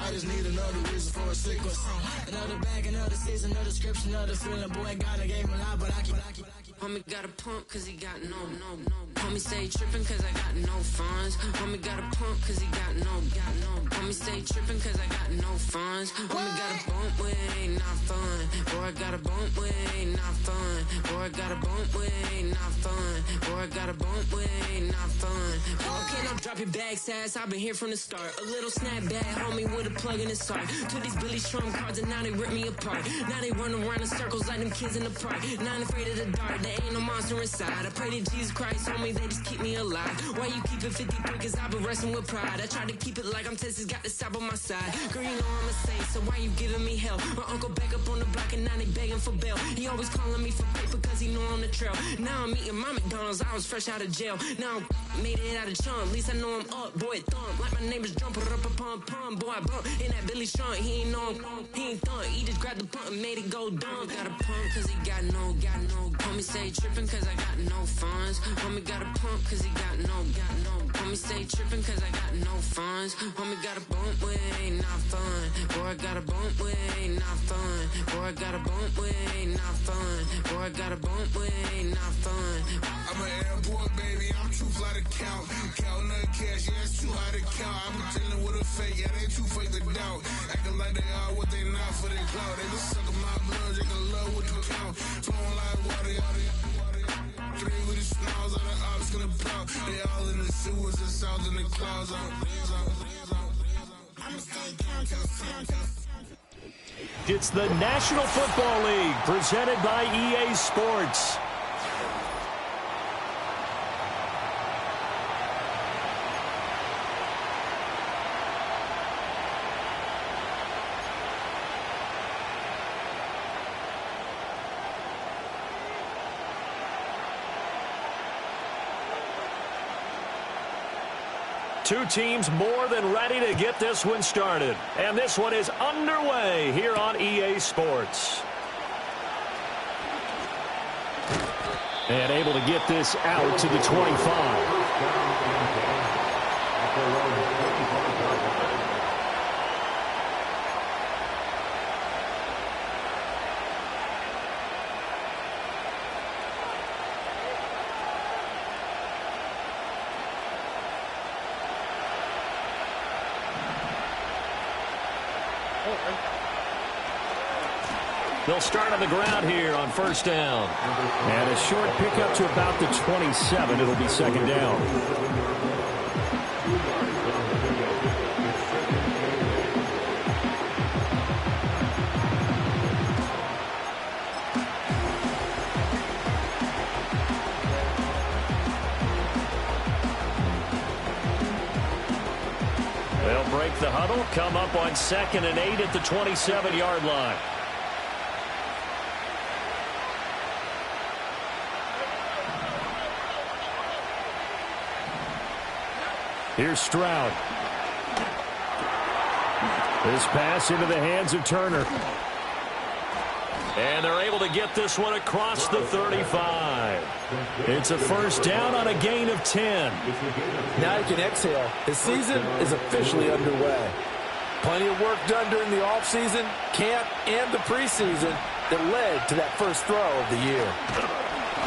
I just need another reason for a sequence. Another bag, another season, another description, another feeling. Boy, God, I gave him a lot, but I keep. Homie got a pump cause he got no. Homie stay trippin' cause I got no funds. Homie got a pump cause he got no. Homie stay trippin' cause I got no funds. Homie got a bump with it ain't not fun. Boy, I got a bump with it ain't not fun. Boy, I got a bump with it ain't not fun. Boy, I got a bump with it ain't not fun. Okay, now drop your bag, sass. I've been here from the start. A little snapback, homie, with a plug in his heart. Took these Billy Strum cards and now they rip me apart. Now they run around in circles like them kids in the park. Now I'm afraid of the dark. There ain't no monster inside. I pray to Jesus Christ, homie, they just keep me alive. Why you keep it 53? Cause I've been wrestling with pride. I try to keep it like I'm Texas, got the South on my side. Girl, you know I'm a saint, so why you giving me hell? My uncle back up on the block and now they begging for bail. He always calling me for paper cause he know I'm the trail. Now I'm eating my McDonald's, I was fresh out of jail. Now I made it out of chunk, at least I know I'm up. Boy, thump, like my neighbor's jumper up a pum. Boy, I bump in that Billy Strunk, he ain't know he ain't thump. He just grabbed the pump and made it go dumb. Got a pump cause he got no. Homie stay trippin' cause I got no funds. Homie got a pump cause he got no. Homie stay trippin' cause I got no funds. Homie got a bump with it ain't not fun. Boy, I got a bump with it ain't not fun. Boy, I got a bump with it ain't not fun. Boy, I got a bump with it ain't not fun. I'm an airport baby, I'm too fly to count. Counting the cash, yeah, it's too high to count. I'm pretending with a fake, yeah, they too fake to doubt. Acting like they are what they not for their clout. They just suckin' my blood, they can love what you count. Flowing like water, three with the smiles, all the ops gonna pop. They all in the sewers and south in the clouds. It's the National Football League presented by EA Sports. Two teams more than ready to get this one started. And this one is underway here on EA Sports. And able to get this out to the 25. They'll start on the ground here on first down. And a short pickup to about the 27. It'll be second down. They'll break the huddle, come up on 2nd and 8 at the 27-yard line. Here's Stroud. This pass into the hands of Turner. And they're able to get this one across the 35. It's a first down on a gain of 10. Now you can exhale. The season is officially underway. Plenty of work done during the offseason, camp, and the preseason that led to that first throw of the year.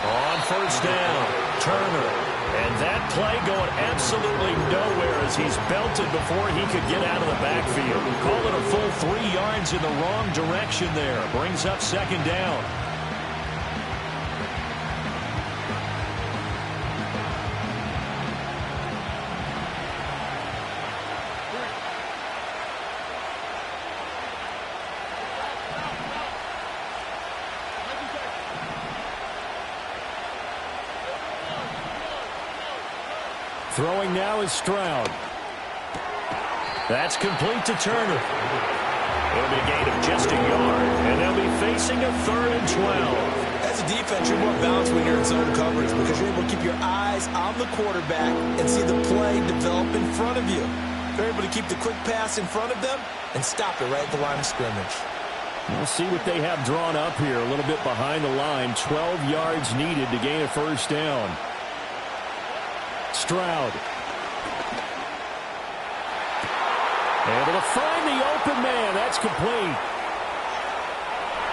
On first down, Turner. And that play going absolutely nowhere as he's belted before he could get out of the backfield. Call it a full 3 yards in the wrong direction there. Brings up second down. Throwing now is Stroud. That's complete to Turner. It'll be a gain of just a yard, and they'll be facing a 3rd and 12. As a defense, you're more balanced when you're in zone coverage because you're able to keep your eyes on the quarterback and see the play develop in front of you. You're able to keep the quick pass in front of them and stop it right at the line of scrimmage. We'll see what they have drawn up here a little bit behind the line. 12 yards needed to gain a first down. Stroud. Able to find the open man. That's complete.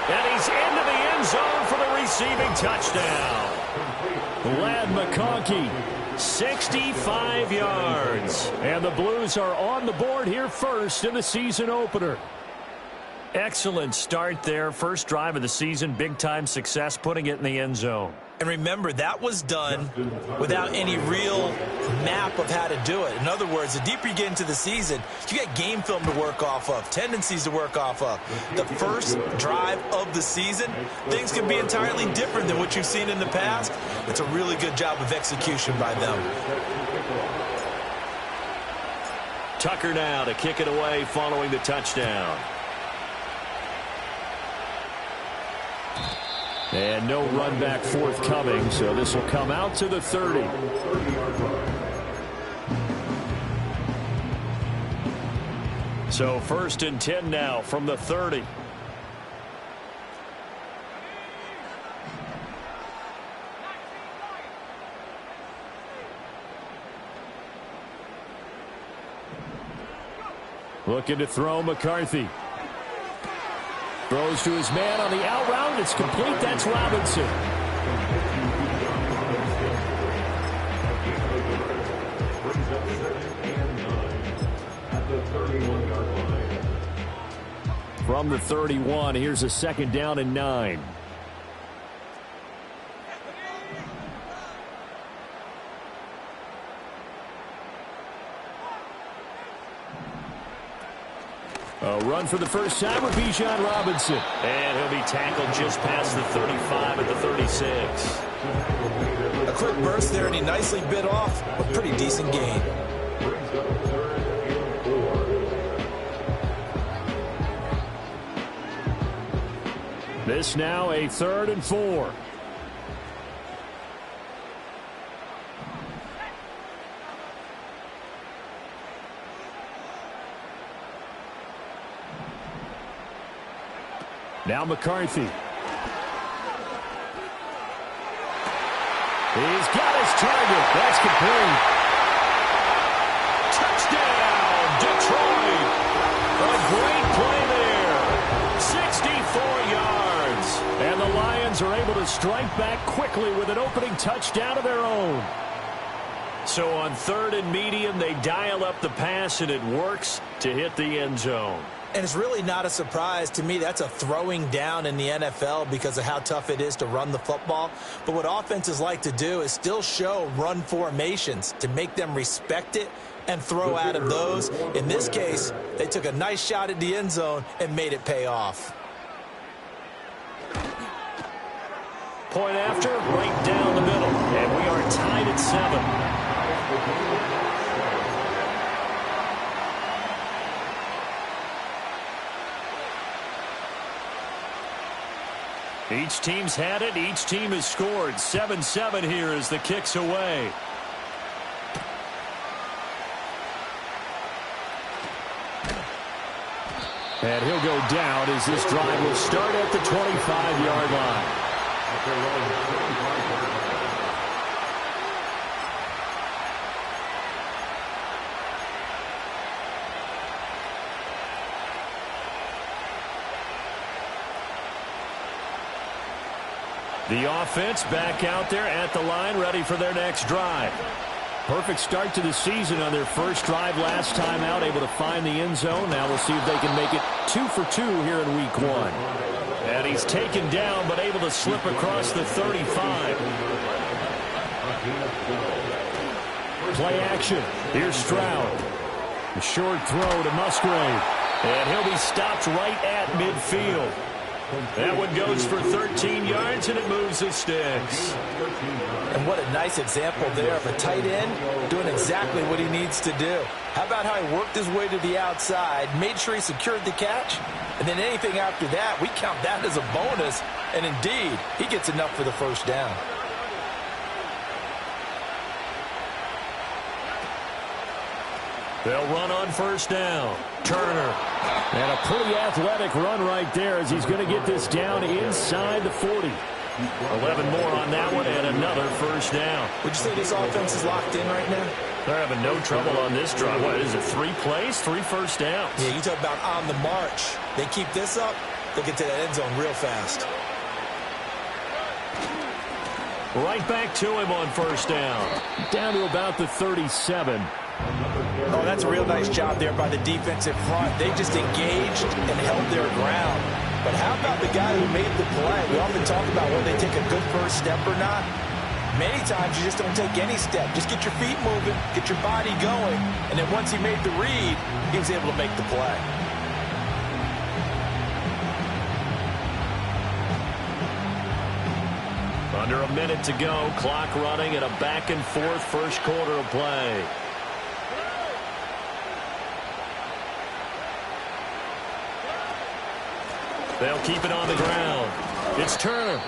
And he's into the end zone for the receiving touchdown. Ladd McConkey, 65 yards. And the Blues are on the board here first in the season opener. Excellent start there. First drive of the season, big-time success, putting it in the end zone. And remember, that was done without any real map of how to do it. In other words, the deeper you get into the season, you got game film to work off of, tendencies to work off of. The first drive of the season, things can be entirely different than what you've seen in the past. It's a really good job of execution by them. Tucker now to kick it away following the touchdown. And no run back forthcoming, so this will come out to the 30. So 1st and 10 now from the 30. Looking to throw McCarthy. Throws to his man on the out route. It's complete. That's Robinson. From the 31, here's a 2nd down and 9. A run for the first time with Bijan Robinson. And he'll be tackled just past the 35 at the 36. A quick burst there, and he nicely bit off a pretty decent gain. This now a 3rd and 4. Now McCarthy. He's got his target. That's complete. Touchdown, Detroit. A great play there. 64 yards. And the Lions are able to strike back quickly with an opening touchdown of their own. So on 3rd and medium, they dial up the pass, and it works to hit the end zone. And it's really not a surprise to me. That's a throwing down in the NFL because of how tough it is to run the football. But what offenses like to do is still show run formations to make them respect it and throw out of those. In this case, they took a nice shot at the end zone and made it pay off. Point after, right down the middle. And we are tied at 7. Each team's had it. Each team has scored. 7-7 here as the kick's away. And he'll go down as this drive will start at the 25-yard line. The offense back out there at the line, ready for their next drive. Perfect start to the season on their first drive last time out, able to find the end zone. Now we'll see if they can make it 2 for 2 here in week 1. And he's taken down, but able to slip across the 35. Play action. Here's Stroud. A short throw to Musgrave. And he'll be stopped right at midfield. That one goes for 13 yards, and it moves the sticks. And what a nice example there of a tight end doing exactly what he needs to do. How about how he worked his way to the outside, made sure he secured the catch, and then anything after that, we count that as a bonus. And indeed, he gets enough for the first down. They'll run on first down. Turner. And a pretty athletic run right there as he's going to get this down inside the 40. 11 more on that one and another first down. Would you say this offense is locked in right now? They're having no trouble on this drive. What is it, 3 plays, 3 first downs? Yeah, you talk about on the march. They keep this up, they'll get to that end zone real fast. Right back to him on first down. Down to about the 37. Oh, that's a real nice job there by the defensive front. They just engaged and held their ground. But how about the guy who made the play? We often talk about whether they take a good first step or not. Many times you just don't take any step. Just get your feet moving, get your body going, and then once he made the read, he was able to make the play. Under a minute to go, clock running at a back-and-forth first quarter of play. They'll keep it on the ground. It's Turner.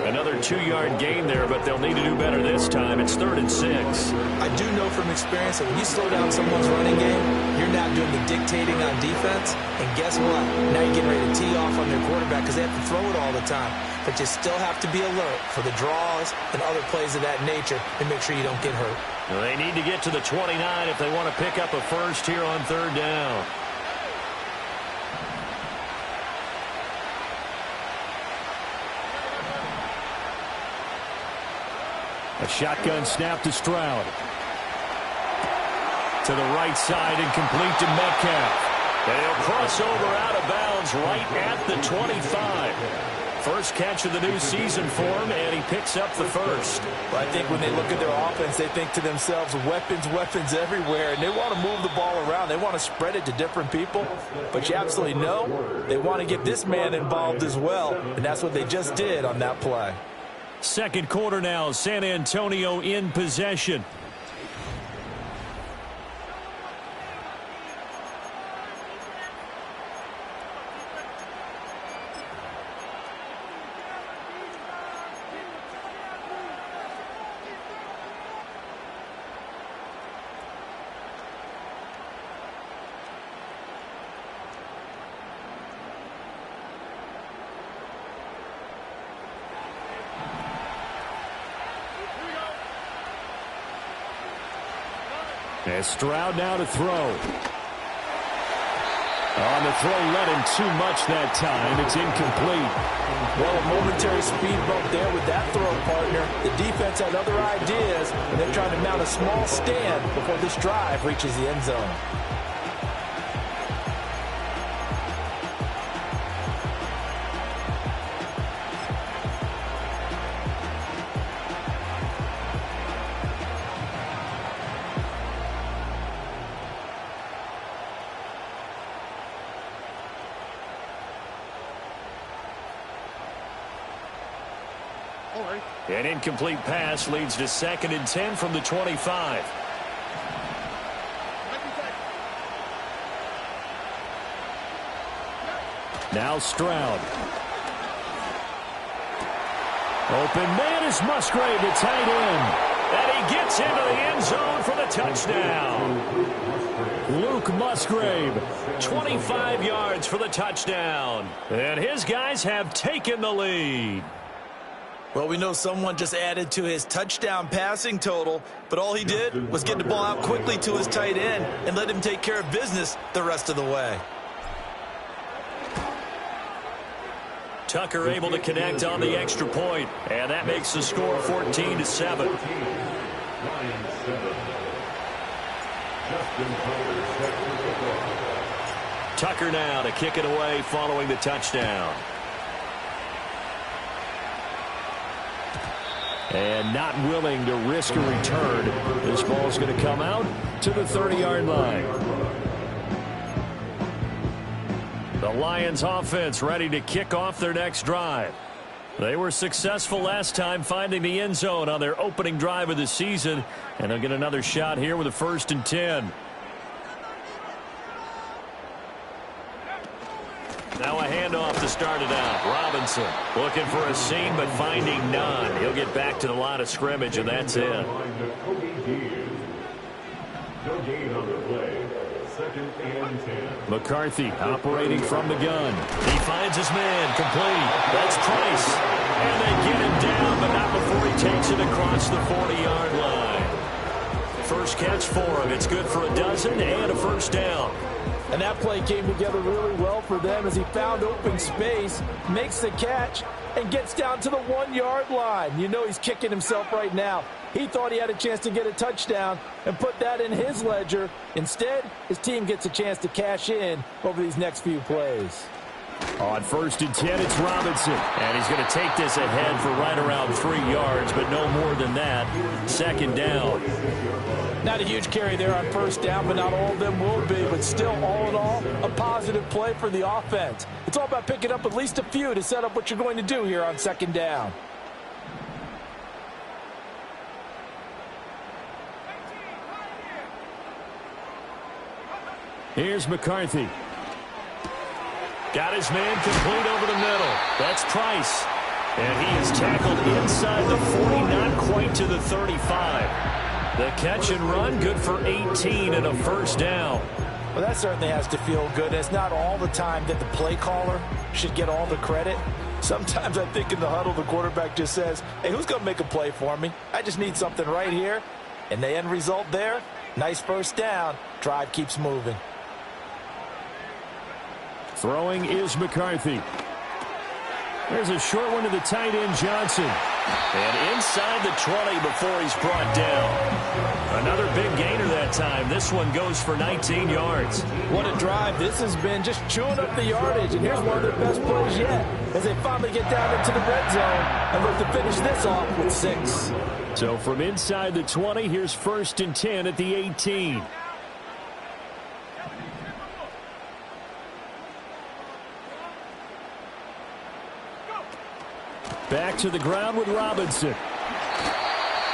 Another 2-yard gain there, but they'll need to do better this time. It's 3rd and 6. I do know from experience that when you slow down someone's running game, you're not doing the dictating on defense. And guess what? Now you're getting ready to tee off on their quarterback because they have to throw it all the time. But you still have to be alert for the draws and other plays of that nature and make sure you don't get hurt. Well, they need to get to the 29 if they want to pick up a first here on 3rd down. A shotgun snap to Stroud. To the right side and complete to Metcalf. And he'll cross over out of bounds right at the 25. First catch of the new season for him, and he picks up the first. Well, I think when they look at their offense, they think to themselves, weapons, weapons everywhere, and they want to move the ball around. They want to spread it to different people, but you absolutely know they want to get this man involved as well, and that's what they just did on that play. Second quarter now, San Antonio in possession. As Stroud now to throw. On the throw, led him too much that time. It's incomplete. Well, a momentary speed bump there with that throw, partner. The defense had other ideas, and they're trying to mount a small stand before this drive reaches the end zone. An incomplete pass leads to 2nd and 10 from the 25. Now Stroud. Open man is Musgrave to tight end. And he gets into the end zone for the touchdown. Luke Musgrave, 25 yards for the touchdown. And his guys have taken the lead. Well, we know someone just added to his touchdown passing total, but all he did was get the ball out quickly to his tight end and let him take care of business the rest of the way. Tucker able to connect on the extra point, and that makes the score 14-7. Tucker now to kick it away following the touchdown. And not willing to risk a return. This ball's going to come out to the 30-yard line. The Lions offense ready to kick off their next drive. They were successful last time finding the end zone on their opening drive of the season, and they'll get another shot here with a 1st and 10. Now a handoff to start it out. Robinson looking for a seam but finding none. He'll get back to the line of scrimmage, and that's it. No gain on the play. 2nd and 10. McCarthy operating from the gun. He finds his man complete. That's Price. And they get him down, but not before he takes it across the 40-yard line. first catch for him. It's good for a dozen and a first down. And that play came together really well for them as he found open space, makes the catch, and gets down to the 1-yard line. You know he's kicking himself right now. He thought he had a chance to get a touchdown and put that in his ledger. Instead, his team gets a chance to cash in over these next few plays. On 1st and 10, it's Robinson. And he's going to take this ahead for right around 3 yards, but no more than that. 2nd down. Not a huge carry there on 1st down, but not all of them will be. But still, all in all, a positive play for the offense. It's all about picking up at least a few to set up what you're going to do here on 2nd down. Here's McCarthy. Got his man complete over the middle. That's Price. And he is tackled inside the 40, not quite to the 35. The catch and run, good for 18 and a first down. Well, that certainly has to feel good. It's not all the time that the play caller should get all the credit. Sometimes I think in the huddle, the quarterback just says, hey, who's going to make a play for me? I just need something right here. And the end result there, nice first down. Drive keeps moving. Throwing is McCarthy. There's a short one to the tight end, Johnson. And inside the 20 before he's brought down. Another big gainer that time. This one goes for 19 yards. What a drive this has been, just chewing up the yardage. And here's one of their best plays yet as they finally get down into the red zone and look to finish this off with 6. So from inside the 20, here's 1st and 10 at the 18. Back to the ground with Robinson.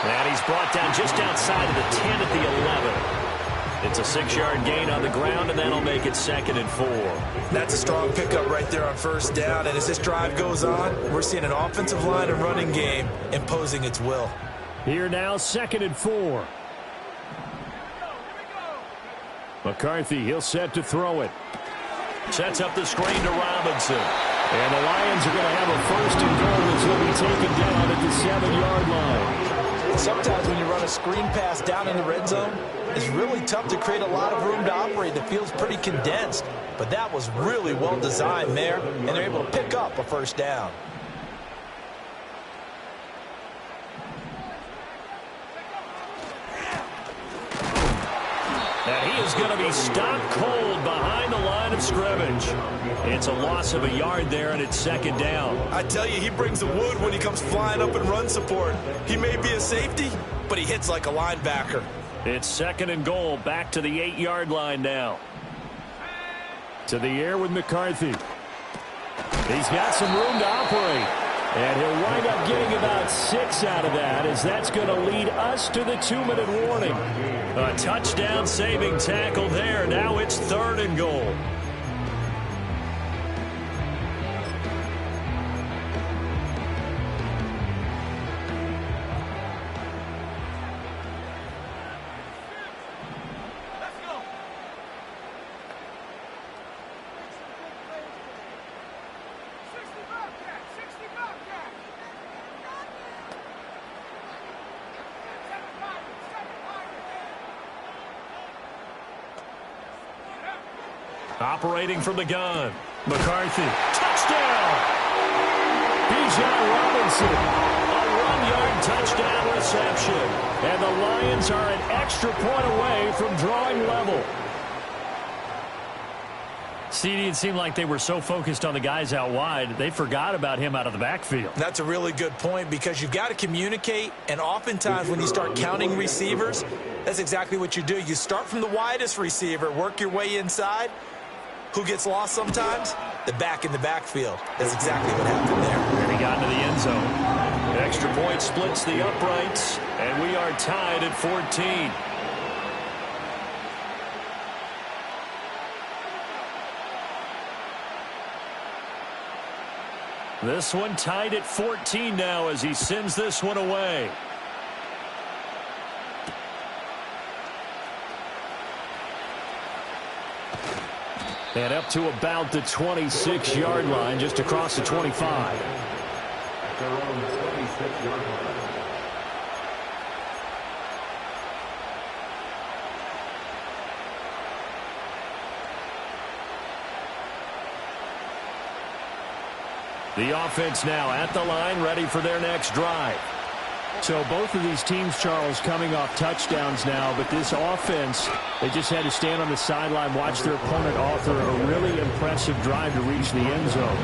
And he's brought down just outside of the 10 at the 11. It's a 6-yard gain on the ground, and that'll make it 2nd and 4. That's a strong pickup right there on 1st down. And as this drive goes on, we're seeing an offensive line and running game imposing its will. Here now, 2nd and 4. McCarthy, he'll set to throw it. Sets up the screen to Robinson. And the Lions are going to have a 1st and goal that's going to be taken down at the 7-yard line. Sometimes when you run a screen pass down in the red zone, it's really tough to create a lot of room to operate that feels pretty condensed. But that was really well designed there, and they're able to pick up a 1st down. And he is going to be stopped cold behind the line of scrimmage. It's a loss of a yard there, and it's 2nd down. I tell you, he brings the wood when he comes flying up in run support. He may be a safety, but he hits like a linebacker. It's 2nd and goal, back to the 8-yard line now. To the air with McCarthy. He's got some room to operate. And he'll wind up getting about 6 out of that, as that's going to lead us to the 2-minute warning. A touchdown-saving tackle there. Now it's 3rd and goal. Operating from the gun. McCarthy. Touchdown! Bijan Robinson. A 1-yard touchdown reception. And the Lions are an extra point away from drawing level. CD, it seemed like they were so focused on the guys out wide, they forgot about him out of the backfield. That's a really good point because you've got to communicate, and oftentimes when you start counting receivers, that's exactly what you do. You start from the widest receiver, work your way inside. Who gets lost sometimes? The back in the backfield. That's exactly what happened there. And he got into the end zone. The extra point splits the uprights, and we are tied at 14. This one tied at 14 now as he sends this one away. And up to about the 26-yard line, just across the 25. Their own 26-yard line. The offense now at the line, ready for their next drive. So both of these teams, Charles, coming off touchdowns now, but this offense, they just had to stand on the sideline, watch their opponent author a really impressive drive to reach the end zone.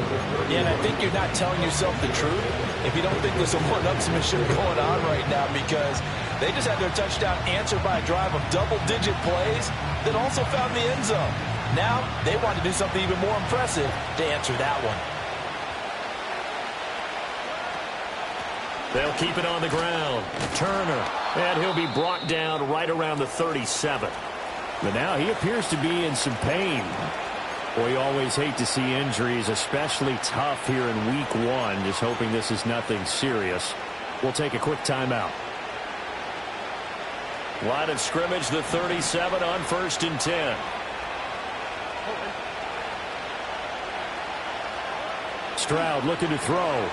Yeah, and I think you're not telling yourself the truth if you don't think there's a one-upsmanship going on right now, because they just had their touchdown answered by a drive of double-digit plays that also found the end zone. Now they want to do something even more impressive to answer that one. They'll keep it on the ground. Turner, and he'll be brought down right around the 37. But now he appears to be in some pain. Boy, you always hate to see injuries, especially tough here in week 1. Just hoping this is nothing serious. We'll take a quick timeout. Line of scrimmage, the 37 on 1st and 10. Stroud looking to throw.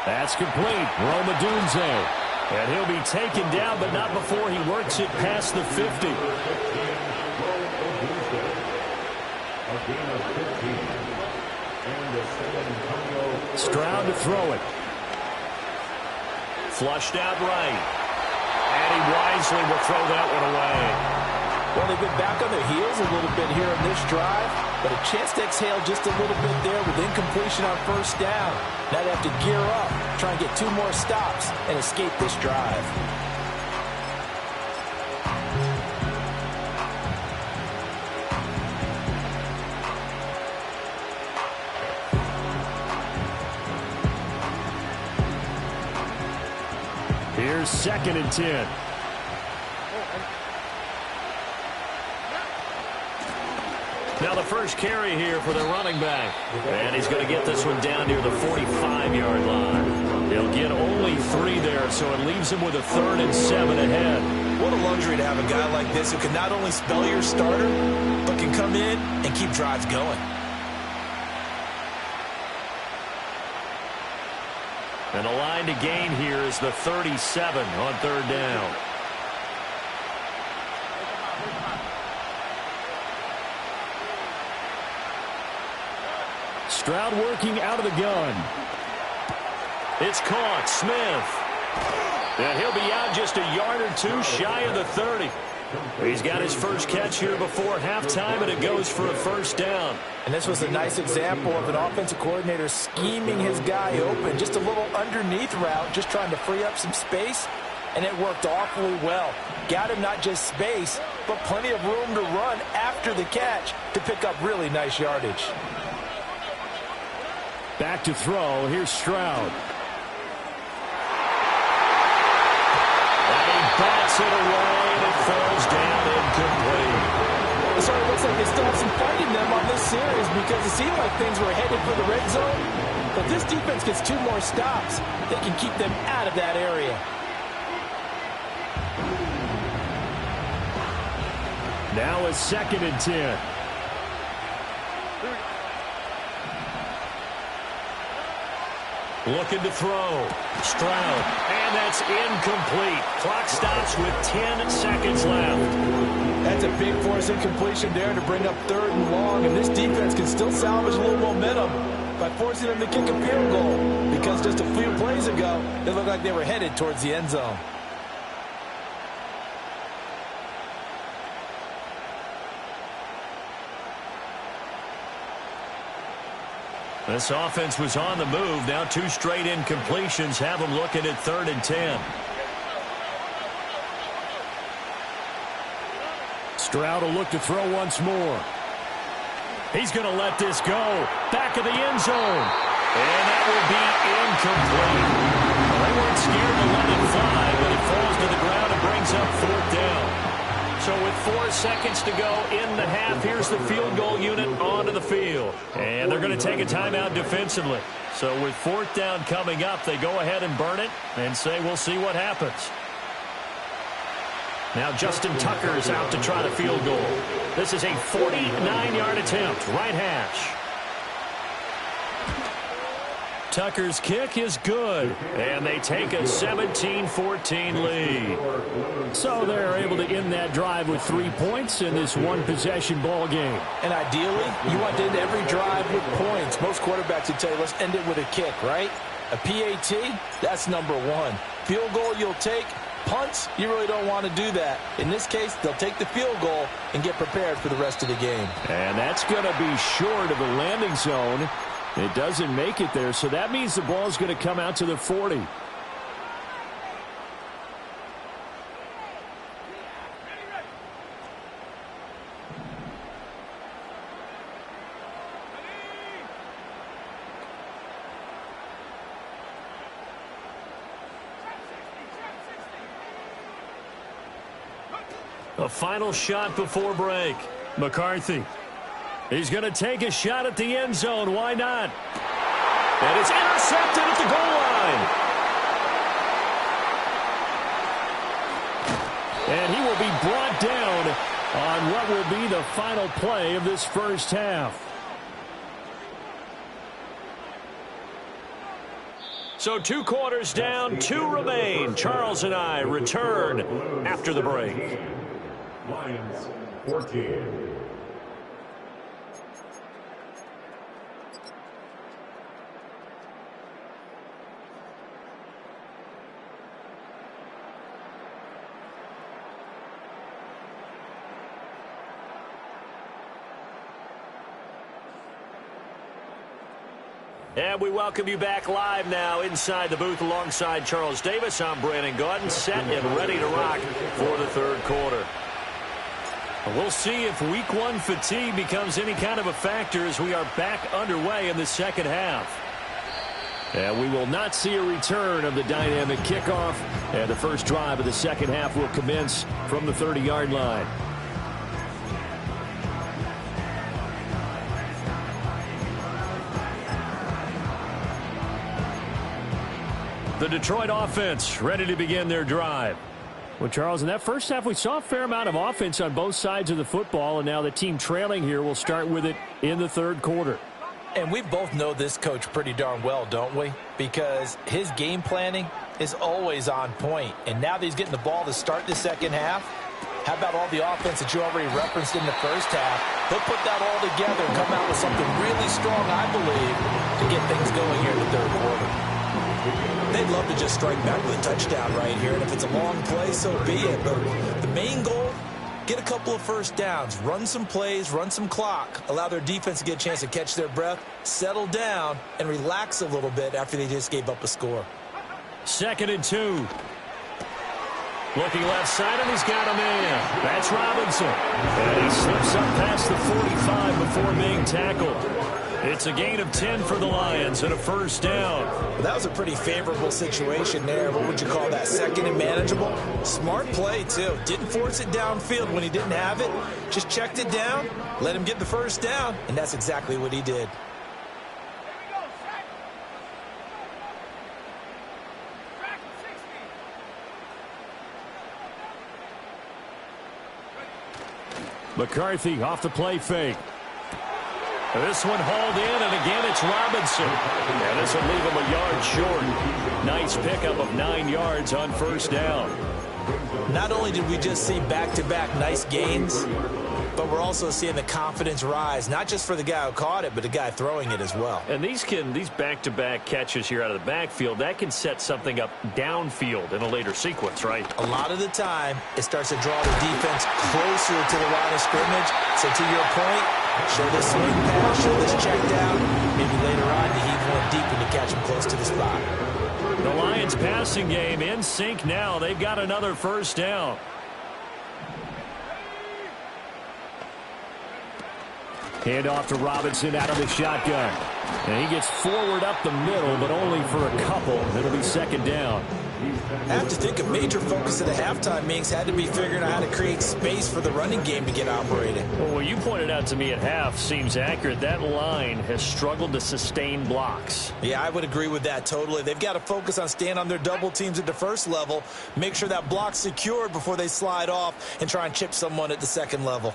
That's complete. Rome Odunze. And he'll be taken down, but not before he works it past the 50. Stroud to throw it. Flushed out right. And he wisely will throw that one away. Well, they've been back on their heels a little bit here on this drive, but a chance to exhale just a little bit there with incompletion on 1st down. Now they have to gear up, try and get 2 more stops, and escape this drive. Here's 2nd and 10. Now the first carry here for the running back. And he's going to get this one down near the 45-yard line. He'll get only 3 there, so it leaves him with a 3rd and 7 ahead. What a luxury to have a guy like this who can not only spell your starter, but can come in and keep drives going. And the line to gain here is the 37 on 3rd down. Stroud working out of the gun. It's caught. Smith. And he'll be out just a yard or 2 shy of the 30. He's got his first catch here before halftime, and it goes for a 1st down. And this was a nice example of an offensive coordinator scheming his guy open. Just a little underneath route, just trying to free up some space, and it worked awfully well. Got him not just space, but plenty of room to run after the catch to pick up really nice yardage. Back to throw. Here's Stroud. And he bats it away, and it falls down incomplete. So it looks like they still have some fight in them on this series, because it seemed like things were headed for the red zone. But this defense gets 2 more stops. They can keep them out of that area. Now it's 2nd and 10. Looking to throw. Stroud. And that's incomplete. Clock stops with 10 seconds left. That's a big force incompletion there to bring up 3rd and long. And this defense can still salvage a little momentum by forcing them to kick a field goal. Because just a few plays ago, it looked like they were headed towards the end zone. This offense was on the move. Now 2 straight incompletions have them looking at 3rd and 10. Stroud will look to throw once more. He's going to let this go. Back of the end zone. And that will be incomplete. Well, they weren't scared to let it fly, but it falls to the ground and brings up 4th down. So with 4 seconds to go in the half, here's the field goal unit onto the field. And they're going to take a timeout defensively. So with 4th down coming up, they go ahead and burn it and say we'll see what happens. Now Justin Tucker's out to try the field goal. This is a 49-yard attempt, right hash. Tucker's kick is good, and they take a 17-14 lead. So they're able to end that drive with 3 points in this one-possession ball game. And ideally, you want to end every drive with points. Most quarterbacks would tell you, let's end it with a kick, right? A PAT, that's number one. Field goal you'll take. Punts, you really don't want to do that. In this case, they'll take the field goal and get prepared for the rest of the game. And that's going to be short of the landing zone. It doesn't make it there, so that means the ball is going to come out to the 40. A final shot before break. McCarthy. He's going to take a shot at the end zone. Why not? And it's intercepted at the goal line. And he will be brought down on what will be the final play of this first half. So 2 quarters down, 2 remain. Charles and I return after the break. Lions 14. And we welcome you back live now inside the booth alongside Charles Davis. I'm Brandon Gaudin, set and ready to rock for the third quarter. We'll see if week 1 fatigue becomes any kind of a factor as we are back underway in the second half. And we will not see a return of the dynamic kickoff. And the first drive of the second half will commence from the 30-yard line. The Detroit offense ready to begin their drive. Well, Charles, in that first half, we saw a fair amount of offense on both sides of the football, and now the team trailing here will start with it in the third quarter. And we both know this coach pretty darn well, don't we? Because his game planning is always on point. And now that he's getting the ball to start the second half, how about all the offense that you already referenced in the first half? He'll put that all together and come out with something really strong, I believe, to get things going here in the third quarter. They'd love to just strike back with a touchdown right here, and if it's a long play, so be it. But the main goal, get a couple of first downs, run some plays, run some clock, allow their defense to get a chance to catch their breath, settle down, and relax a little bit after they just gave up a score. 2nd and 2. Looking left side, and he's got a man. That's Robinson. And he slips up past the 45 before being tackled. It's a gain of 10 for the Lions and a first down. Well, that was a pretty favorable situation there. What would you call that? Second and manageable? Smart play, too. Didn't force it downfield when he didn't have it. Just checked it down, let him get the first down, and that's exactly what he did. McCarthy off the play fake. This one hauled in, and again it's Robinson. And this will leave him a yard short. Nice pickup of 9 yards on first down. Not only did we just see back-to-back nice gains, but we're also seeing the confidence rise, not just for the guy who caught it, but the guy throwing it as well. And these back-to-back catches here out of the backfield, that can set something up downfield in a later sequence, right? A lot of the time, it starts to draw the defense closer to the line of scrimmage. So to your point, show this swing pass, show this check down. Maybe later on, you heave one deep and you catch him close to the spot. The Lions passing game in sync now. They've got another first down. Hand off to Robinson out of the shotgun. And he gets forward up the middle, but only for a couple. It'll be second down. I have to think a major focus of the halftime meetings had to be figuring out how to create space for the running game to get operating. Well, what you pointed out to me at half seems accurate. That line has struggled to sustain blocks. Yeah, I would agree with that totally. They've got to focus on staying on their double teams at the first level, make sure that block's secured before they slide off and try and chip someone at the second level.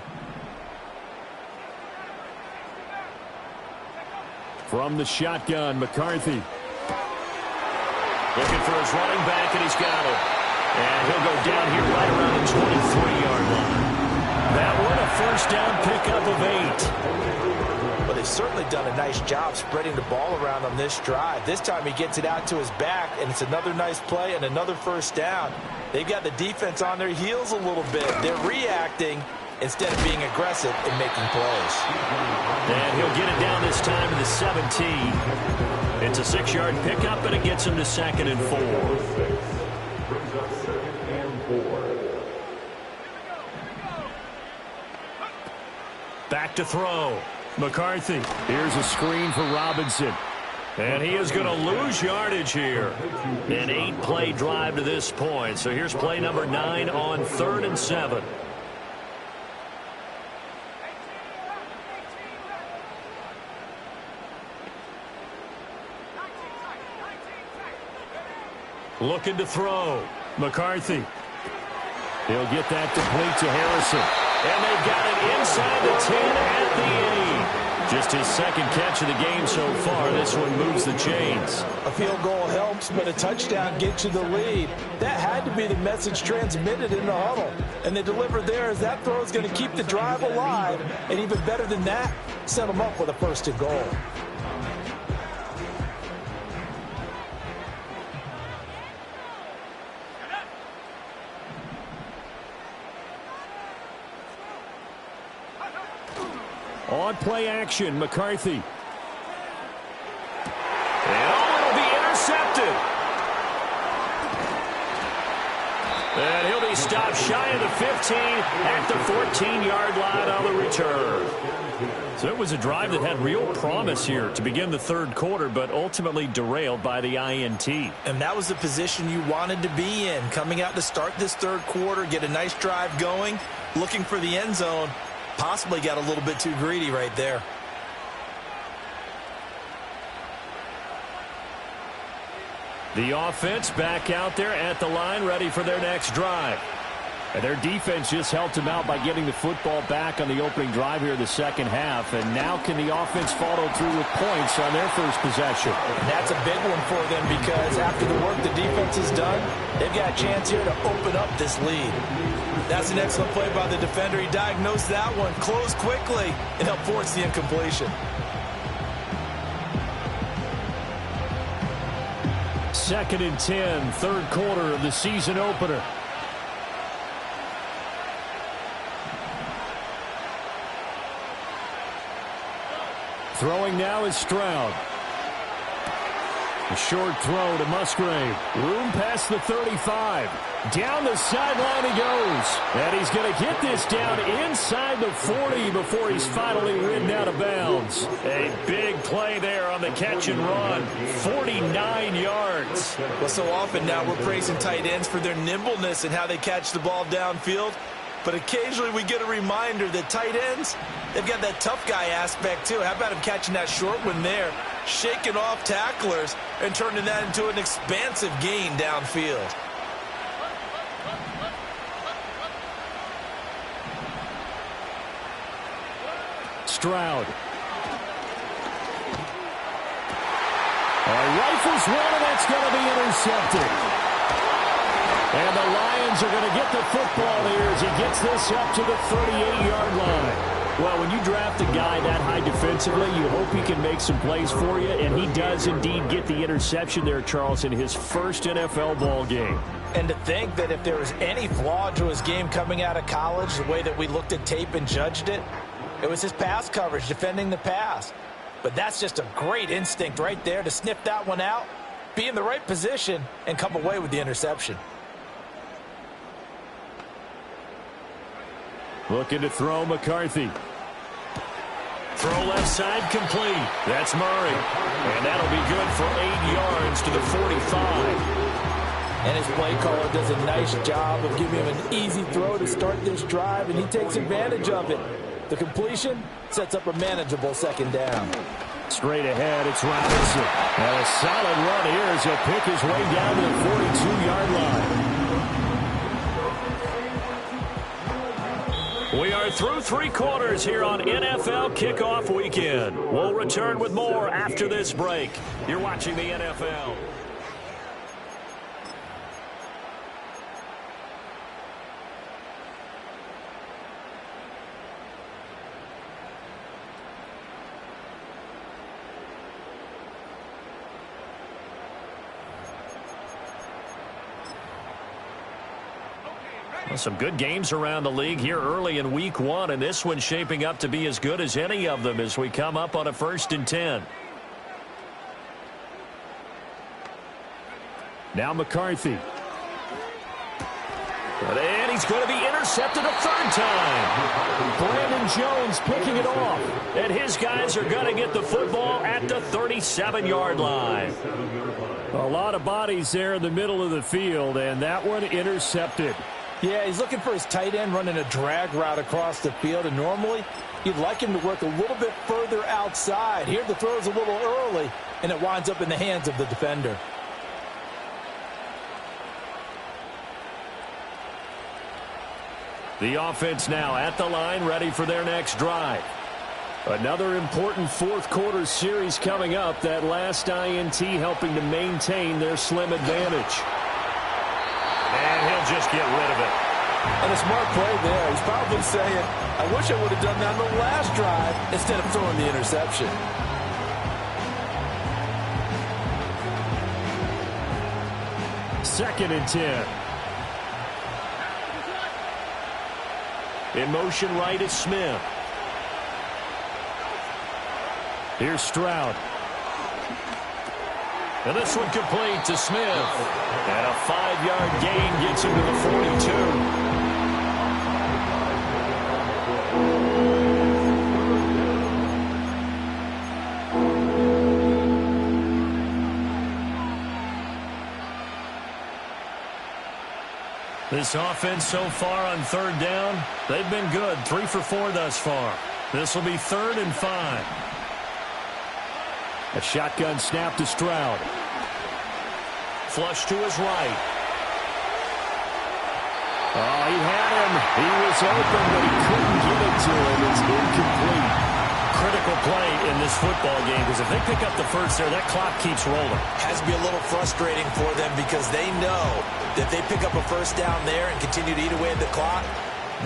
From the shotgun, McCarthy. Looking for his running back, and he's got him. And he'll go down here right around the 23-yard line. That one a first down pickup of 8. Well, they've certainly done a nice job spreading the ball around on this drive. This time he gets it out to his back, and it's another nice play and another first down. They've got the defense on their heels a little bit. They're reacting instead of being aggressive and making plays. And he'll get it down this time to the 17. It's a 6-yard pickup, and it gets him to 2nd and 4. Brings up 2nd and 4. Back to throw. McCarthy. Here's a screen for Robinson. And he is going to lose yardage here. An 8-play drive to this point. So here's play number 9 on 3rd and 7. Looking to throw. McCarthy. He'll get that complete to Harrison. And they've got it inside the 10 at the 8. Just his second catch of the game so far. This one moves the chains. A field goal helps, but a touchdown gets you the lead. That had to be the message transmitted in the huddle. And they delivered there as that throw is going to keep the drive alive. And even better than that, set them up with a 1st and goal. On play action, McCarthy. And it'll be intercepted. And he'll be stopped shy of the 15 at the 14-yard line on the return. So it was a drive that had real promise here to begin the 3rd quarter, but ultimately derailed by the INT. And that was the position you wanted to be in. Coming out to start this 3rd quarter, get a nice drive going, looking for the end zone. Possibly got a little bit too greedy right there. The offense back out there at the line, ready for their next drive. And their defense just helped them out by getting the football back on the opening drive here in the 2nd half. And now can the offense follow through with points on their first possession? And that's a big one for them because after the work the defense has done, they've got a chance here to open up this lead. That's an excellent play by the defender. He diagnosed that one, closed quickly, and helped force the incompletion. 2nd and 10, 3rd quarter of the season opener. Throwing now is Stroud. A short throw to Musgrave. Room past the 35. Down the sideline he goes. And he's going to get this down inside the 40 before he's finally ridden out of bounds. A big play there on the catch and run. 49 yards. Well, so often now we're praising tight ends for their nimbleness and how they catch the ball downfield. But occasionally we get a reminder that tight ends, they've got that tough guy aspect too. How about him catching that short one there, shaking off tacklers, and turning that into an expansive gain downfield. Stroud. Rifles one, and that's going to be intercepted. And the Lions are going to get the football here as he gets this up to the 38-yard line. Well, when you draft a guy that high defensively, you hope he can make some plays for you, and he does indeed get the interception there, Charles, in his first NFL ball game. And to think that if there was any flaw to his game coming out of college, the way that we looked at tape and judged it, it was his pass coverage, defending the pass. But that's just a great instinct right there to sniff that one out, be in the right position, and come away with the interception. Looking to throw McCarthy. Throw left side complete. That's Murray. And that'll be good for 8 yards to the 45. And his play caller does a nice job of giving him an easy throw to start this drive, and he takes advantage of it. The completion sets up a manageable 2nd down. Straight ahead, it's Robinson. And a solid run here as he'll pick his way down to the 42-yard line. We are through 3 quarters here on NFL Kickoff Weekend. We'll return with more after this break. You're watching the NFL. Well, some good games around the league here early in week 1, and this one's shaping up to be as good as any of them as we come up on a 1st and 10. Now McCarthy. And he's going to be intercepted a 3rd time. Brandon Jones picking it off. And his guys are going to get the football at the 37-yard line. A lot of bodies there in the middle of the field, and that one intercepted. Yeah, he's looking for his tight end running a drag route across the field, and normally you'd like him to work a little bit further outside. Here the throw's a little early, and it winds up in the hands of the defender. The offense now at the line, ready for their next drive. Another important 4th quarter series coming up. That last INT helping to maintain their slim advantage. And he'll just get rid of it. And a smart play there. He's probably saying, I wish I would have done that on the last drive instead of throwing the interception. Second and 10. In motion right is Smith. Here's Stroud. And this one complete to Smith. And a 5-yard gain gets him to the 42. This offense so far on 3rd down, they've been good. 3 for 4 thus far. This will be 3rd and 5. A shotgun snap to Stroud. Flush to his right. Oh, he had him. He was open, but he couldn't get it to him. It's incomplete. Critical play in this football game, because if they pick up the first there, that clock keeps rolling. Has to be a little frustrating for them because they know that if they pick up a first down there and continue to eat away at the clock,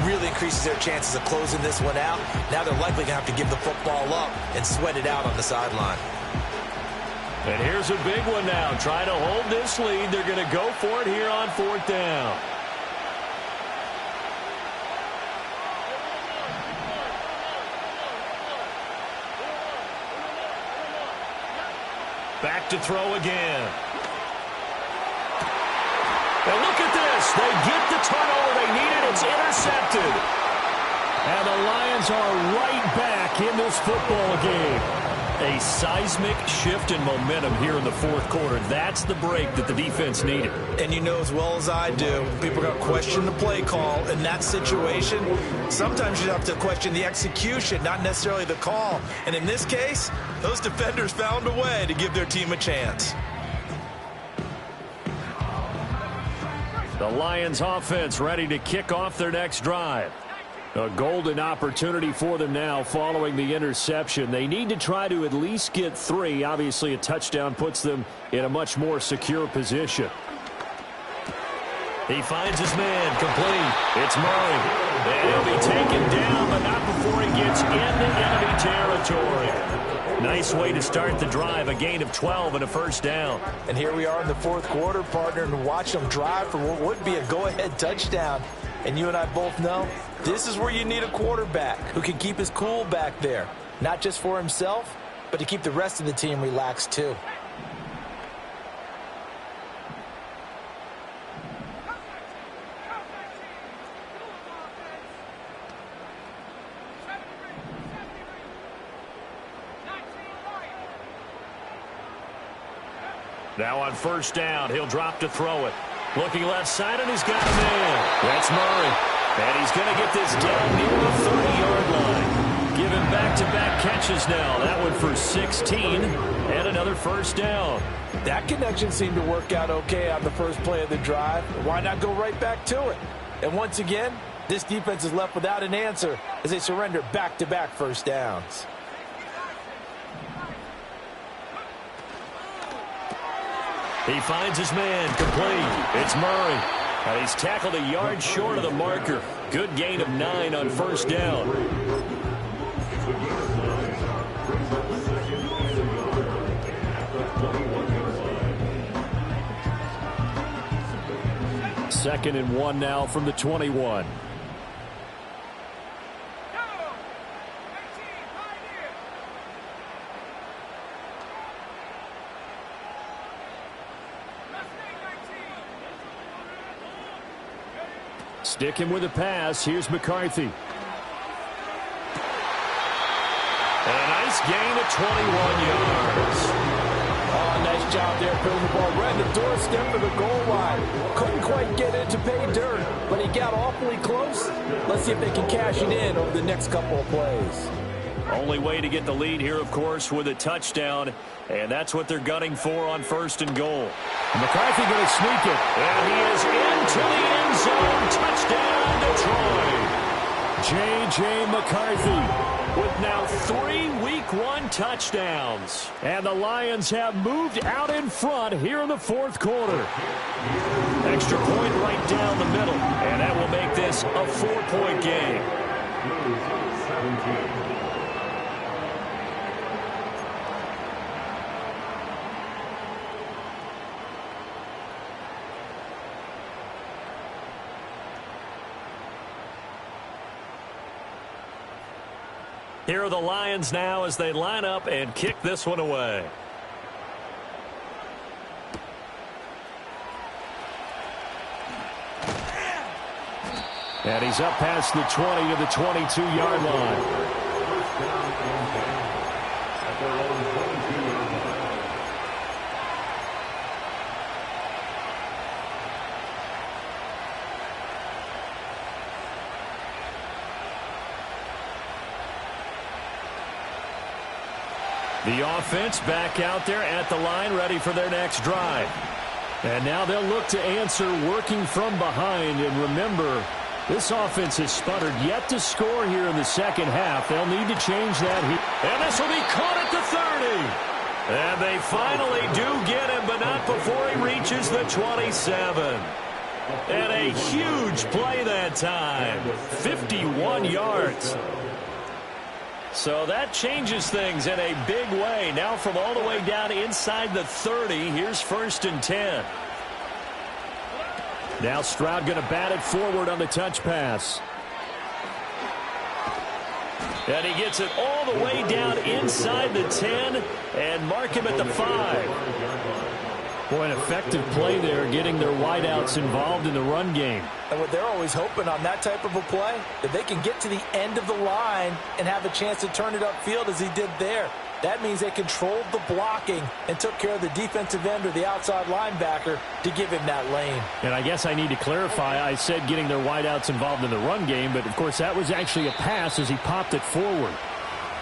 really increases their chances of closing this one out. Now they're likely going to have to give the football up and sweat it out on the sideline. And here's a big one now. Try to hold this lead. They're going to go for it here on 4th down. Back to throw again. And look at this. They get the turnover they needed. It's intercepted. And the Lions are right back in this football game. A seismic shift in momentum here in the 4th quarter. That's the break that the defense needed. And you know as well as I do, people are going to question the play call in that situation. Sometimes you have to question the execution, not necessarily the call. And in this case, those defenders found a way to give their team a chance. The Lions offense ready to kick off their next drive. A golden opportunity for them now following the interception. They need to try to at least get 3. Obviously, a touchdown puts them in a much more secure position. He finds his man complete. It's Murray. And he'll be taken down, but not before he gets into enemy territory. Nice way to start the drive. A gain of 12 and a first down. And here we are in the 4th quarter, partner, and watch them drive for what would be a go-ahead touchdown. And you and I both know this is where you need a quarterback who can keep his cool back there. Not just for himself, but to keep the rest of the team relaxed too. Now on first down, he'll drop to throw it. Looking left side, and he's got a man. That's Murray. And he's going to get this down near the 30-yard line. Give him back-to-back catches now. That one for 16 and another first down. That connection seemed to work out okay on the first play of the drive. Why not go right back to it? And once again, this defense is left without an answer as they surrender back-to-back first downs. He finds his man complete. It's Murray. And he's tackled a yard short of the marker. Good gain of 9 on first down. 2nd and 1 now from the 21. Sticking with the pass. Here's McCarthy. And a nice gain of 21 yards. Oh, nice job there putting the ball right at the doorstep of the goal line. Couldn't quite get it to pay dirt, but he got awfully close. Let's see if they can cash it in over the next couple of plays. Only way to get the lead here, of course, with a touchdown. And that's what they're gunning for on 1st and goal. McCarthy going to sneak it. And he is into the end zone. Touchdown, Detroit. J.J. McCarthy with now 3 Week 1 touchdowns. And the Lions have moved out in front here in the 4th quarter. Extra point right down the middle. And that will make this a 4-point game. 17. Here are the Lions now as they line up and kick this one away. And he's up past the 20 to the 22-yard line. First down and 10 at their own 22-yard line. The offense back out there at the line, ready for their next drive. And now they'll look to answer working from behind. And remember, this offense has sputtered yet to score here in the second half. They'll need to change that here. And this will be caught at the 30. And they finally do get him, but not before he reaches the 27. And a huge play that time. 51 yards. So that changes things in a big way. Now from all the way down inside the 30, here's 1st and 10. Now Stroud going to bat it forward on the touch pass. And he gets it all the way down inside the 10 and mark him at the 5. Boy, an effective play there, getting their wideouts involved in the run game. And what they're always hoping on that type of a play, if they can get to the end of the line and have a chance to turn it upfield as he did there. That means they controlled the blocking and took care of the defensive end or the outside linebacker to give him that lane. And I guess I need to clarify, I said getting their wideouts involved in the run game, but of course that was actually a pass as he popped it forward.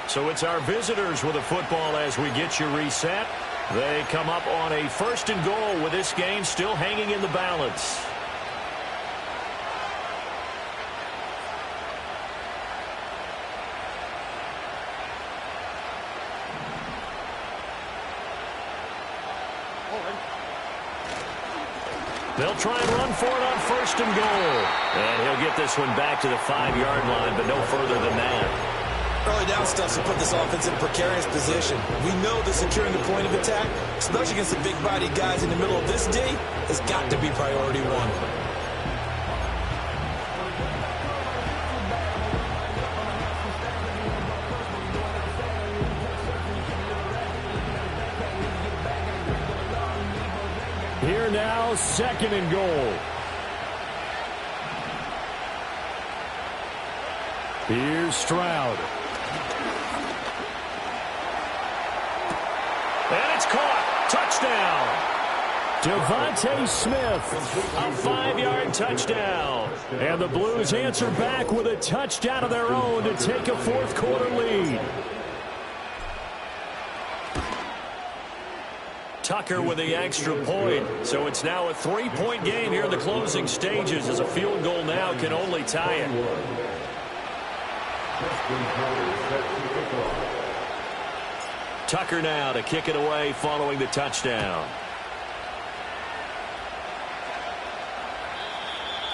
So it's our visitors with a football as we get you reset. They come up on a 1st and goal with this game still hanging in the balance. They'll try and run for it on 1st and goal. And he'll get this one back to the 5-yard line, but no further than that. Early down stuff to put this offense in a precarious position. We know that securing the point of attack, especially against the big-bodied guys in the middle of this D, has got to be priority one. Here now, 2nd and goal. Here's Stroud. And it's caught. Touchdown. Devontae Smith, a 5-yard touchdown. And the Blues answer back with a touchdown of their own to take a 4th quarter lead. Tucker with the extra point. So it's now a 3-point game here in the closing stages as a field goal now can only tie it. Tucker now to kick it away following the touchdown.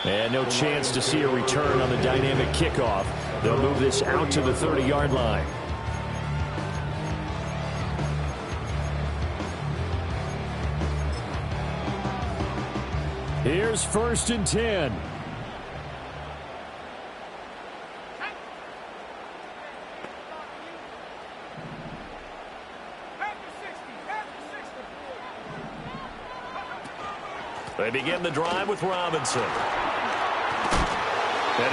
And no chance to see a return on the dynamic kickoff. They'll move this out to the 30-yard line. Here's 1st and 10. They begin the drive with Robinson. And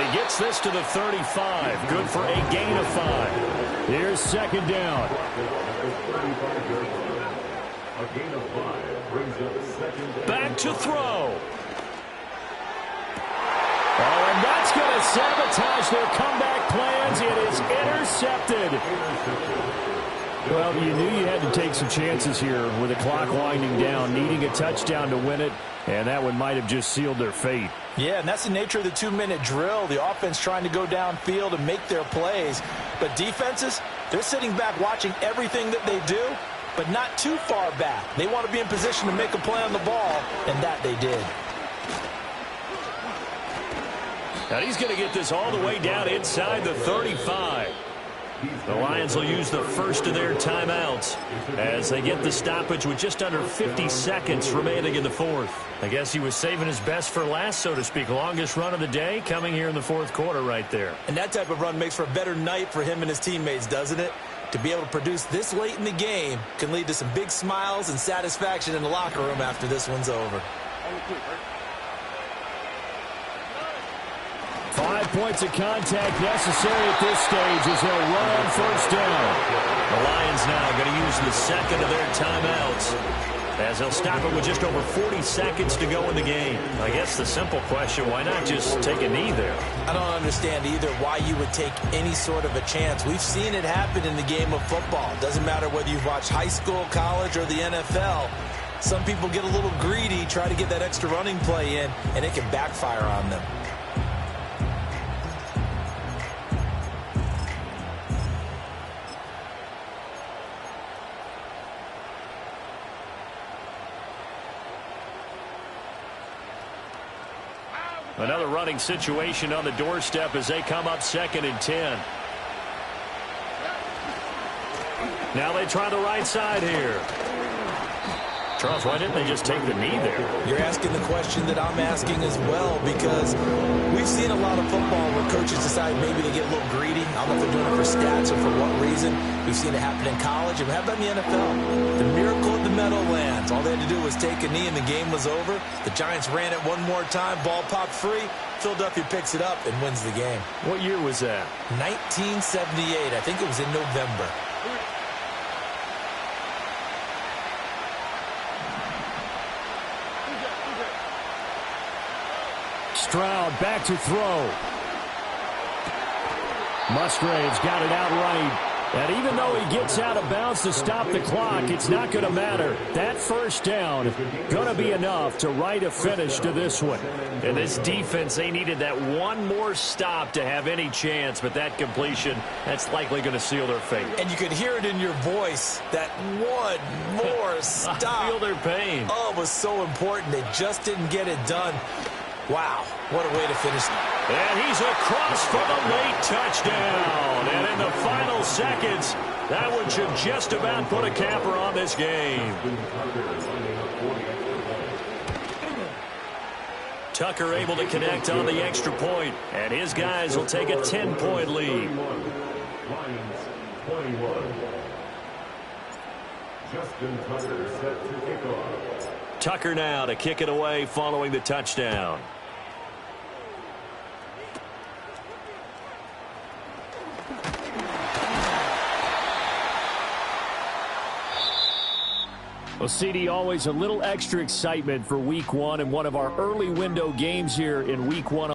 he gets this to the 35. Good for a gain of 5. Here's 2nd down. Back to throw. Oh, and that's going to sabotage their comeback plans. It is intercepted. Well, you knew you had to take some chances here with the clock winding down, needing a touchdown to win it, and that one might have just sealed their fate. Yeah, and that's the nature of the 2-minute drill. The offense trying to go downfield and make their plays. But defenses, they're sitting back watching everything that they do, but not too far back. They want to be in position to make a play on the ball, and that they did. And he's going to get this all the way down inside the 35. The Lions will use the first of their timeouts as they get the stoppage with just under 50 seconds remaining in the 4th. I guess he was saving his best for last, so to speak. Longest run of the day coming here in the 4th quarter right there. And that type of run makes for a better night for him and his teammates, doesn't it? To be able to produce this late in the game can lead to some big smiles and satisfaction in the locker room after this one's over. 5 points of contact necessary at this stage as they'll run on 1st down. The Lions now going to use the second of their timeouts as they'll stop it with just over 40 seconds to go in the game. I guess the simple question, why not just take a knee there? I don't understand either why you would take any sort of a chance. We've seen it happen in the game of football. Doesn't matter whether you've watched high school, college, or the NFL. Some people get a little greedy, try to get that extra running play in, and it can backfire on them. Another running situation on the doorstep as they come up 2nd and 10. Now they try the right side here. Charles, why didn't they just take the knee there? You're asking the question that I'm asking as well, because we've seen a lot of football where coaches decide maybe to get a little greedy. I don't know if they're doing it for stats or for what reason. We've seen it happen in college, and how about in the NFL? The miracle of the Meadowlands. All they had to do was take a knee, and the game was over. The Giants ran it one more time. Ball popped free. Philadelphia picks it up and wins the game. What year was that? 1978. I think it was in November. Stroud back to throw. Musgrave's got it outright. And even though he gets out of bounds to stop the clock, it's not going to matter. That 1st down going to be enough to write a finish to this one. And this defense, they needed that one more stop to have any chance, but that completion, that's likely going to seal their fate. And you could hear it in your voice, that one more stop. I feel their pain. Oh, it was so important. They just didn't get it done. Wow, what a way to finish. And he's across for the late touchdown. And in the final seconds, that one should just about put a capper on this game. Tucker able to connect on the extra point, and his guys will take a 10-point lead. Lions 21. Justin Tucker set to kick off. Tucker now to kick it away following the touchdown. Well, CD, always a little extra excitement for Week 1 and one of our early window games here in Week 1.